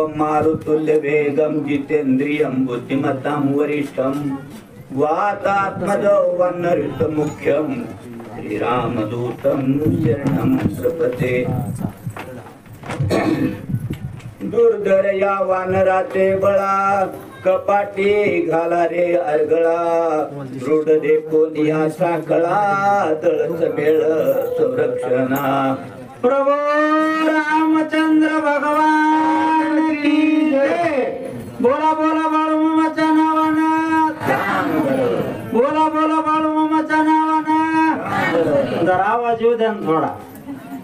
प्रणवं मारुतुल्य वेगं जितेन्द्रियं बुद्धिमतां वरिष्ठं वातात्मजं वन्नऋतमुख्यं श्रीरामदूतं शरणं प्रपद्ये। दुर्धर या वानराचे बळा कपाटी घाला रे अर्गळा दृढ देखून या साखळा तळच मेळ संरक्षणा। प्रभू रामचंद्र भगवान की जय। बोला बोला बाळूमामाच्या नावानं, बोला बोला बाळूमामाच्या नावानं। जरा आवाज येऊ द्या थोडा,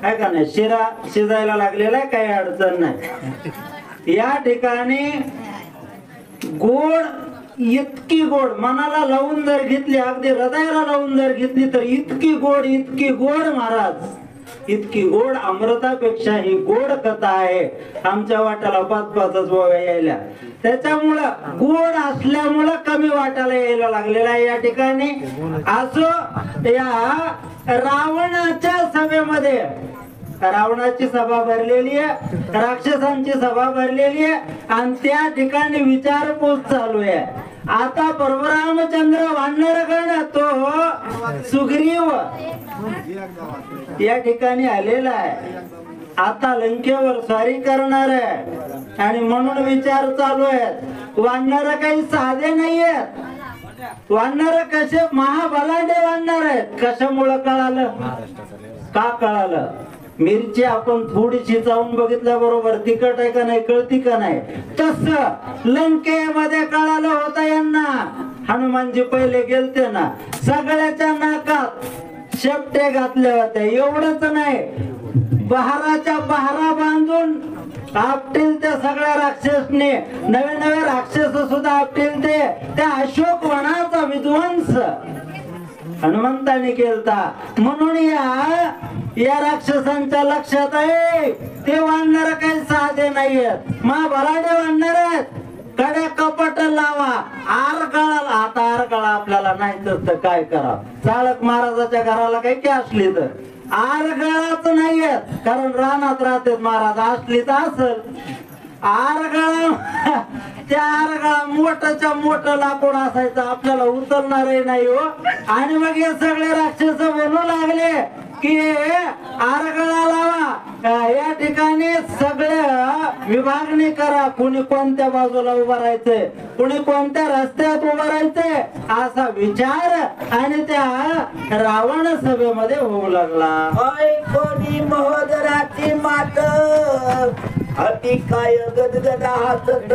काय का नाही, शिरा शिजायला लागलेला आहे, काही अडचण नाही। या ठिकाणी गोड, इतकी गोड मनाला लावून जर घेतली, अगदी हृदयाला लावून जर घेतली तर इतकी गोड महाराज, इतकी गोड, अमृतापेक्षा ही गोड कथा आहे। आमच्या वाट्याला 5-5 ओव्या यायला, त्याच्यामुळं गोड असल्यामुळं कमी वाटायला यायला लागलेला आहे या ठिकाणी। असो, या रावणाच्या सभेमध्ये रावणाची सभा भरलेली आहे, राक्षसांची सभा भरलेली आहे आणि त्या ठिकाणी विचारपूस चालू आहे। आता परशुरामचंद्र वानरगण तो सुग्रीव या ठिकाणी आलेला आहे, आता लंकेवर स्वारी करणार आहे आणि म्हणून विचार चालू आहेत। वानर काही साधे नाही आहेत, वानर कसे महाबलाढ्य वानर आहेत। कशामुळे कळालं, का कळालं? मिरची आपण थोडीशी जाऊन बघितल्या बरोबर तिखट आहे का नाही कळती का नाही, तस लंकेमध्ये कळालं होतं यांना। हनुमानजी पहिले गेलते ना, सगळ्याच्या नाकात शेपटे घातले होते। एवढंच नाही, बहाराच्या बहारा बांधून आपटील त्या सगळ्या राक्षसने, नवे राक्षस सुद्धा आपटील ते त्या अशोक वनाचा विध्वंस हनुमंताने केलता। म्हणून या राक्षसांच्या लक्षात आहे ते वानर काही साधे नाहीयेत, महाबलाढ्य वानर आहेत। कडे कपट लावा, आर गळाला, आता आर गळा आपल्याला नाही तर काय करा, चाळक महाराजाच्या घराला काही की असली तर आर गळाच नाहीयेत, कारण रानात राहतात महाराज, असली तर असल आरगळा। त्या आरगळा मोठच्या मोठं लाकूड असायचं, आपल्याला उचलणारही नाही हो। आणि मग हे सगळे राक्षस बनू लागले की आरगळा लावा, या ठिकाणी सगळे विभागणी करा, कुणी कोणत्या बाजूला उभं राहायचंय, कुणी कोणत्या रस्त्यात उभं राहायचंय, असा विचार आणि त्या रावण सभेमध्ये होऊ लागला। कोणी महोदराची मात अति काय गदगदा हसत,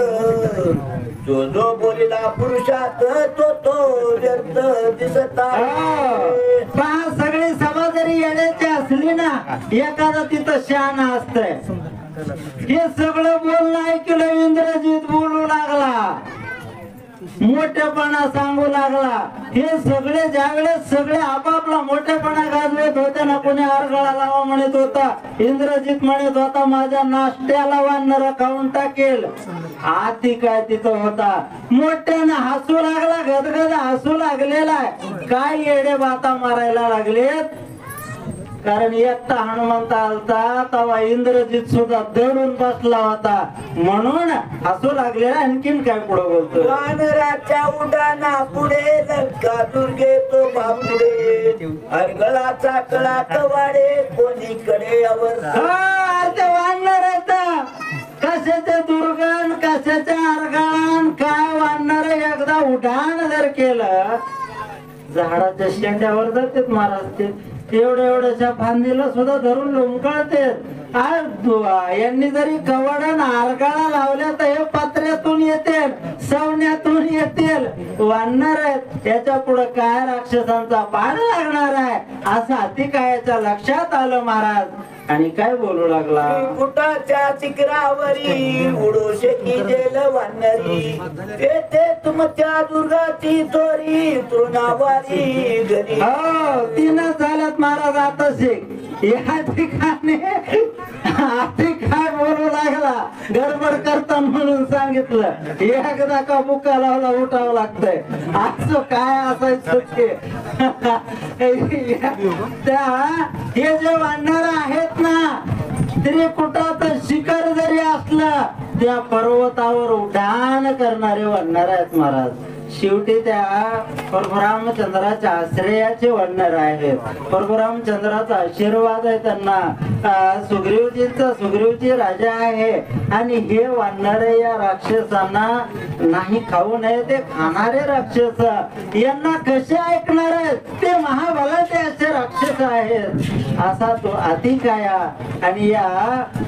जो जो बोलिला पुरुषात तो व्यर्थ दिसता। पहा, सगळी सभा जरी येण्याची असली ना, एखादा तिथं शहाणा असतंय। हे सगळं बोलणं ऐकलं, इंद्रजित बोलू लागला, मोठेपणा सांगू लागला। हे सगळे ज्यावेळेस सगळे आपापला मोठेपणा गाजवत होते ना, कोणी आरगळा लावा म्हणत होता, इंद्रजित म्हणत होता माझ्या नाश्त्याला वानर खाऊन टाकेल। आती काय तिथं होता, मोठ्यानं हसू लागला, गदगद हसू लागलेला आहे। काय येडे बाता मारायला लागलेत, कारण एकटा हनुमंत आलता तेव्हा इंद्रजित सुद्धा दडून बसला होता, म्हणून हसू लागलेला। आणखीन काय पुढे बोलतो, वानराच्या उडाना पुढे लंका दुर्गे तो बापुडे, अर्गळाचा कळा कवाडे कोणीकडे अवर। ते वानर येत, कशाचे दुर्गण कशाचे अर्गण, काय वानर एकदा उड्डाण जर केलं, झाडाच्या शेंड्यावर जातात महाराज, ते एवढ्याशा फांदीला सुद्धा धरून लोंबकळते। यांनी जरी कवडन आरगाळा लावल्या तर हे पत्र्यातून येतील, सवण्यातून येतील, वानर आहेत। याच्या पुढे काय राक्षसांचा पाड लागणार आहे, असं अतिकायाच्या लक्षात आलं महाराज। आणि काय बोलू लागला, कुटाच्या शिखरावरी उडू शेती जेल वानरी, येथे तुमच्या दुर्गाची चोरी तृणावारी घरी। हो, तीनच झाल्यात महाराज आता शिक। या ठिकाणी काय बोलू लागला, गडबड करता म्हणून सांगितलं, एकदा का बुका लावला उठावं लागतंय, असं काय असायचं ते। त्या हे जे वानर आहेत ना, त्रिकुटाचं शिखर जरी असलं त्या पर्वतावर उड्डाण करणारे वानर आहेत महाराज. शेवटी त्या परशुरामचंद्राच्या आश्रयाचे वानर आहेत. परशुरामचंद्राचा आशीर्वाद आहे त्यांना. सुग्रीवजी राजा आहे आणि हे वानर या राक्षसांना नाही खाऊ नये ते खाणारे राक्षस. यांना कसे ऐकणार आहेत? ते महाबलाचे असे राक्षस आहेत. असा तो अधिकाया आणि या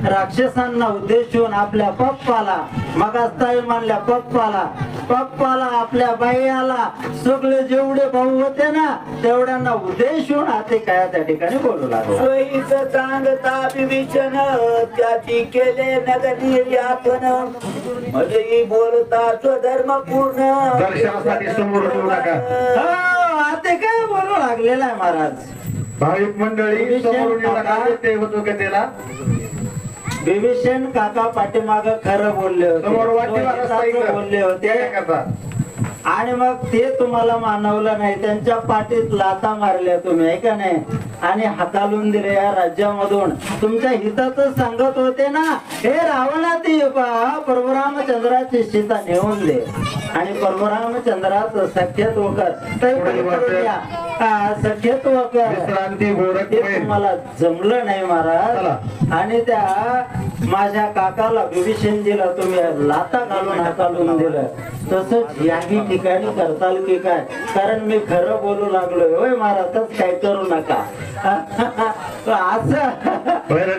राक्षसांना उद्देशून आपल्या पप्पाला मग असताही म्हणल्या पप्पाला आपल्या बाईला सगळे जेवढे भाऊ होते ना तेवढ्यांना उद्देशून अधिकाया त्या ठिकाणी बोलू लागला. सोयीचं सांगता विभीषण त्याची केले नगरीयातन म्हणजे बोलता स्वधर्म पूर्ण दर्शनासाठी समोर ठेवू नका. आता काय बोलू लागलेला आहे महाराज. भाविक मंडळी समोरून येऊ नका. ते होतो का त्याला विभीषण काका पाठीमाग खरं बोलले समोर होते बोलले होते करता आणि मग ते तुम्हाला मानवलं नाही. त्यांच्या पाठीत लाथा मारल्या तुम्ही आहे का नाही आणि हातालून दिले या राज्यामधून. तुमच्या हिताचं सांगत होते ना हे रावणा ती परशुरामचंद्राची सीता नेऊन दे आणि परशुरामचंद्राचं सख्यत्व कर सख्यत्व कर. विश्रांती गोरख ते तुम्हाला जमलं नाही महाराज. आणि त्या माझ्या काकाला विभीषणजीला तुम्ही लाथा घालून हातालून दिलं. तसंच याही ठिकाणी करताल की काय? कारण मी खरं बोलू लागलोय. होय महाराज काय करू नका असं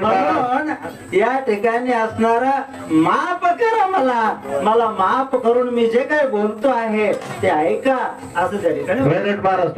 म्हणून या ठिकाणी असणारा माफ करा मला माफ करून मी जे काय बोलतो आहे ते ऐका असं त्या ठिकाणी महाराज